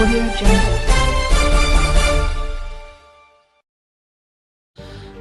Audio Jungle।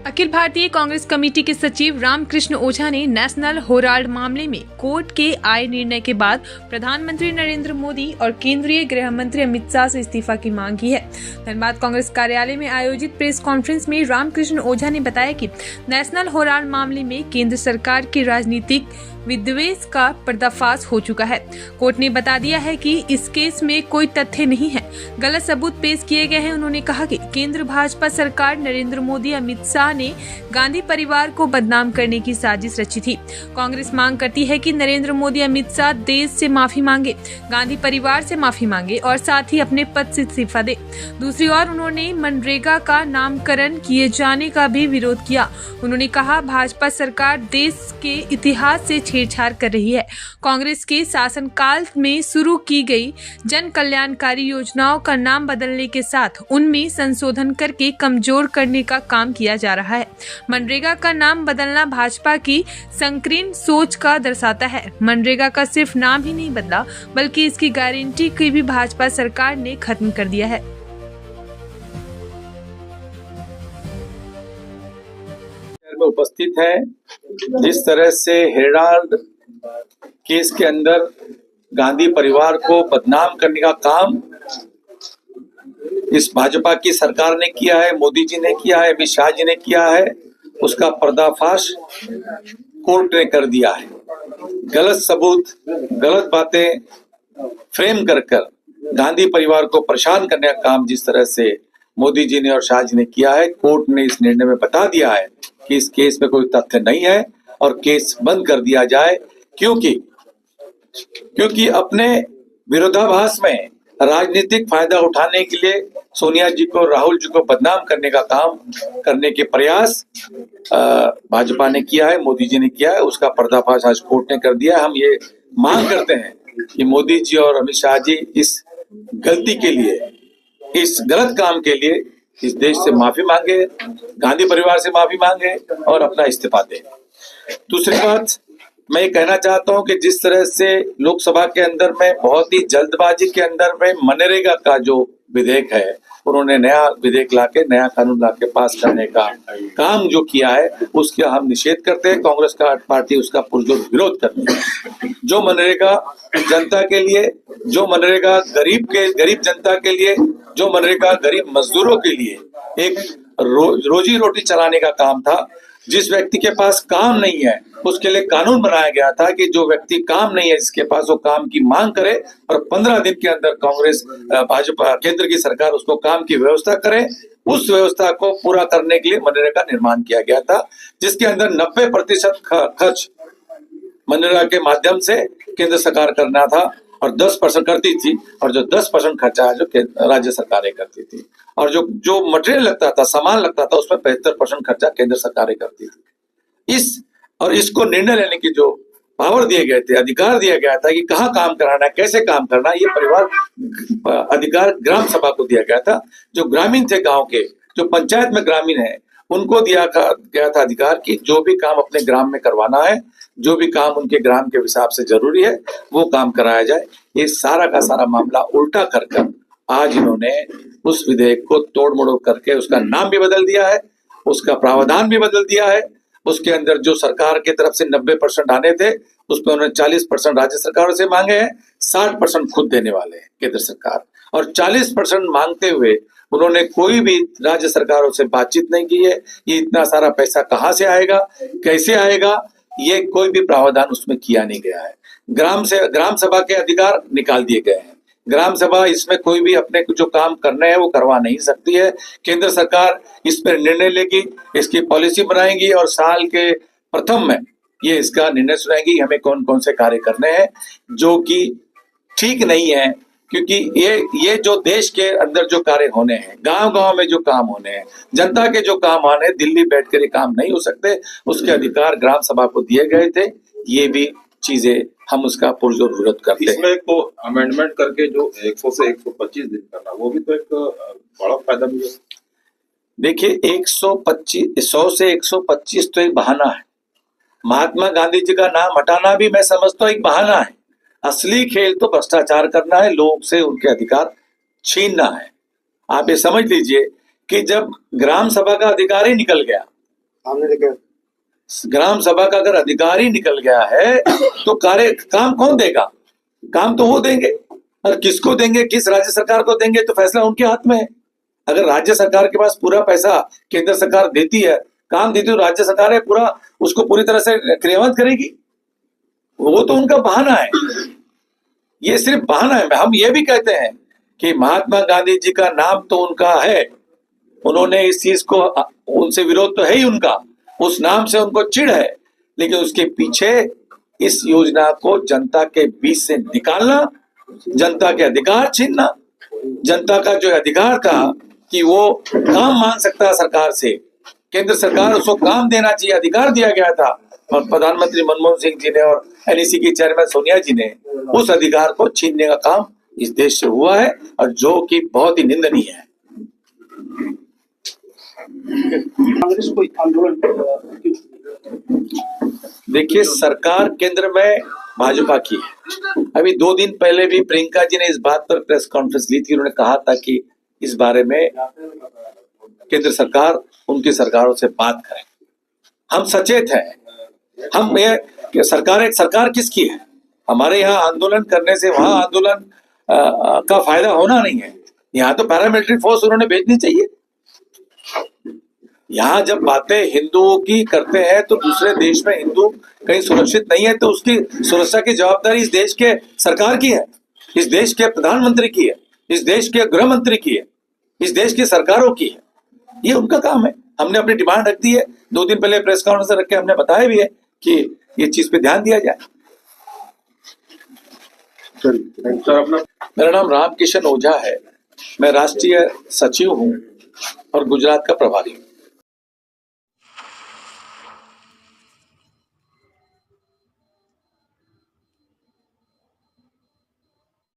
Akhil Bharatiya Congress committee के सचिव रामकृष्ण ओझा ने नेशनल हेराल्ड मामले में कोर्ट के आए निर्णय के बाद प्रधानमंत्री नरेंद्र मोदी और केंद्रीय गृह मंत्री अमित शाह से इस्तीफा की मांग की है। धनबाद कांग्रेस कार्यालय में आयोजित प्रेस कॉन्फ्रेंस में रामकृष्ण ओझा ने बताया कि नेशनल हेराल्ड मामले में केंद्र सरकार के राजनीतिक विद्वेष का पर्दाफाश हो चुका है। कोर्ट ने बता दिया है कि इस केस में कोई तथ्य नहीं है, गलत सबूत पेश किए गए हैं। उन्होंने कहा कि केंद्र भाजपा सरकार नरेंद्र मोदी अमित शाह ने गांधी परिवार को बदनाम करने की साजिश रची थी। कांग्रेस मांग करती है कि नरेंद्र मोदी अमित शाह देश से माफी मांगे, गांधी परिवार से माफी मांगे और साथ ही अपने पद से इस्तीफा दे। दूसरी ओर उन्होंने मनरेगा का नामकरण किए जाने का भी विरोध किया। उन्होंने कहा भाजपा सरकार देश के इतिहास से छेड़छाड़ कर रही है। कांग्रेस के शासनकाल में शुरू की गई जन कल्याणकारी योजनाओं का नाम बदलने के साथ उनमें संशोधन करके कमजोर करने का काम किया जा रहा है। मनरेगा का नाम बदलना भाजपा की संकीर्ण सोच का दर्शाता है। मनरेगा का सिर्फ नाम ही नहीं बदला, बल्कि इसकी गारंटी की भी भाजपा सरकार ने खत्म कर दिया है। में उपस्थित है, जिस तरह से हेराल्ड केस के अंदर गांधी परिवार को बदनाम करने का काम इस भाजपा की सरकार ने किया है, मोदी जी ने किया है, अमित शाह जी ने किया है, उसका पर्दाफाश कोर्ट ने कर दिया है। गलत सबूत, गलत बातें फ्रेम कर गांधी परिवार को परेशान करने का काम जिस तरह से मोदी जी ने और शाह जी ने किया है, कोर्ट ने इस निर्णय में बता दिया है कि इस केस में कोई तथ्य नहीं है और केस बंद कर दिया जाए, क्योंकि अपने विरोधाभास में राजनीतिक फायदा उठाने के लिए सोनिया जी को, राहुल जी को बदनाम करने का काम करने के प्रयास भाजपा ने किया है, मोदी जी ने किया है। उसका पर्दाफाश आज कोर्ट ने कर दिया है। हम ये मांग करते हैं कि मोदी जी और अमित शाह जी इस गलती के लिए, इस गलत काम के लिए इस देश से माफी मांगे, गांधी परिवार से माफी मांगे और अपना इस्तीफा दे। दूसरी बात मैं ये कहना चाहता हूं कि जिस तरह से लोकसभा के अंदर में बहुत ही जल्दबाजी के अंदर में मनरेगा का जो विधेयक है, उन्होंने नया विधेयक लाके, नया कानून लाके पास करने का काम जो किया है, उसका हम निषेध करते हैं। कांग्रेस का पार्टी उसका पुरजोर विरोध करती है। जो मनरेगा जनता के लिए, जो मनरेगा गरीब जनता के लिए, जो मनरेगा गरीब मजदूरों के लिए एक रोजी रोटी चलाने का काम था, जिस व्यक्ति के पास काम नहीं है उसके लिए कानून बनाया गया था कि जो व्यक्ति काम नहीं है, जिसके पास वो काम की मांग करे और 15 दिन के अंदर कांग्रेस भाजपा केंद्र की सरकार उसको काम की व्यवस्था करे। उस व्यवस्था को पूरा करने के लिए मनरेगा का निर्माण किया गया था, जिसके अंदर 90% खर्च मनरेगा के माध्यम से केंद्र सरकार करना था और 10% करती थी, और जो 10% खर्चा है जो राज्य सरकारें करती थी, और जो मटेरियल लगता था, सामान लगता था, उसमें 75% खर्चा केंद्र सरकारें करती थी। इसको निर्णय लेने की जो पावर दिए गए थे, अधिकार दिया गया था कि कहाँ काम कराना है, कैसे काम करना है, ये परिवार अधिकार ग्राम सभा को दिया गया था। जो ग्रामीण थे गांव के, जो पंचायत में ग्रामीण है, उनको दिया गया था अधिकार कि जो भी काम अपने ग्राम में करवाना है, जो भी काम उनके ग्राम के हिसाब से जरूरी है, वो काम कराया जाए। ये सारा का सारा मामला उल्टा कर आज इन्होंने उस विधेयक को तोड़ मड़ोड़ करके उसका नाम भी बदल दिया है, उसका प्रावधान भी बदल दिया है। उसके अंदर जो सरकार की तरफ से 90% आने थे, उसमें उन्होंने 40% राज्य सरकारों से मांगे हैं, 60% खुद देने वाले हैं केंद्र सरकार, और 40% मांगते हुए उन्होंने कोई भी राज्य सरकारों से बातचीत नहीं की है। ये इतना सारा पैसा कहाँ से आएगा, कैसे आएगा, ये कोई भी प्रावधान उसमें किया नहीं गया है। ग्राम सभा के अधिकार निकाल दिए गए हैं। ग्राम सभा इसमें कोई भी अपने जो काम करने हैं वो करवा नहीं सकती है। केंद्र सरकार इस पर निर्णय लेगी, इसकी पॉलिसी बनाएगी और साल के प्रथम में ये इसका निर्णय सुनाएगी हमें कौन कौन से कार्य करने हैं, जो कि ठीक नहीं है। क्योंकि ये जो देश के अंदर जो कार्य होने हैं, गांव-गांव में जो काम होने हैं, जनता के जो काम आने, दिल्ली बैठकर ये काम नहीं हो सकते। उसके अधिकार ग्राम सभा को दिए गए थे। ये भी चीजें हम उसका पुरजोर विरोध करते हैं। इसमें तो अमेंडमेंट करके जो 100 से 125 दिन करना, वो भी तो एक बड़ा फायदा भी है। देखिए 100 से 125 तो एक बहाना है। महात्मा गांधी जी का नाम हटाना भी मैं समझता हूँ एक बहाना है। असली खेल तो भ्रष्टाचार करना है, लोग से उनके अधिकार छीनना है। आप ये समझ लीजिए कि जब ग्राम सभा का अधिकार ही निकल गया, ग्राम सभा का अगर अधिकार ही निकल गया है तो काम कौन देगा? काम तो वो देंगे, और किसको देंगे, किस राज्य सरकार को देंगे, तो फैसला उनके हाथ में है। अगर राज्य सरकार के पास पूरा पैसा केंद्र सरकार देती है, काम देती है, तो राज्य सरकार है पूरा उसको पूरी तरह से क्रियान्वित करेगी। वो तो उनका बहाना है, ये सिर्फ बहाना है। हम ये भी कहते हैं कि महात्मा गांधी जी का नाम तो उनका है, उन्होंने इस चीज को, उनसे विरोध तो है ही उनका, उस नाम से उनको चिढ़ है, लेकिन उसके पीछे इस योजना को जनता के बीच से निकालना, जनता के अधिकार छीनना, जनता का जो अधिकार था कि वो काम मांग सकता है सरकार से, केंद्र सरकार उसको काम देना चाहिए, अधिकार दिया गया था, और प्रधानमंत्री मनमोहन सिंह जी ने और एनईसी की चेयरमैन सोनिया जी ने उस अधिकार को छीनने का काम इस देश से हुआ है, और जो कि बहुत ही निंदनीय है। कांग्रेस कोई आंदोलन देखिए, सरकार केंद्र में भाजपा की है। अभी 2 दिन पहले भी प्रियंका जी ने इस बात पर प्रेस कॉन्फ्रेंस ली थी, उन्होंने कहा था कि इस बारे में केंद्र सरकार उनकी सरकारों से बात करें। हम सचेत हैं, हम ये कि सरकार किसकी है? हमारे यहाँ आंदोलन करने से वहां आंदोलन का फायदा होना नहीं है। यहाँ तो पैरामिलिट्री फोर्स उन्होंने भेजनी चाहिए। यहाँ जब बातें हिंदुओं की करते हैं तो दूसरे देश में हिंदू कहीं सुरक्षित नहीं है, तो उसकी सुरक्षा की जवाबदारी इस देश के सरकार की है, इस देश के प्रधानमंत्री की है, इस देश के गृह मंत्री की है, इस देश की सरकारों की है। ये उनका काम है। हमने अपनी डिमांड रख दी है, 2 दिन पहले प्रेस कॉन्फ्रेंस रख के हमने बताया भी है कि ये चीज पे ध्यान दिया जाए। सर अपना मेरा नाम रामकिशन ओझा है, मैं राष्ट्रीय सचिव हूँ और गुजरात का प्रभारी हूँ।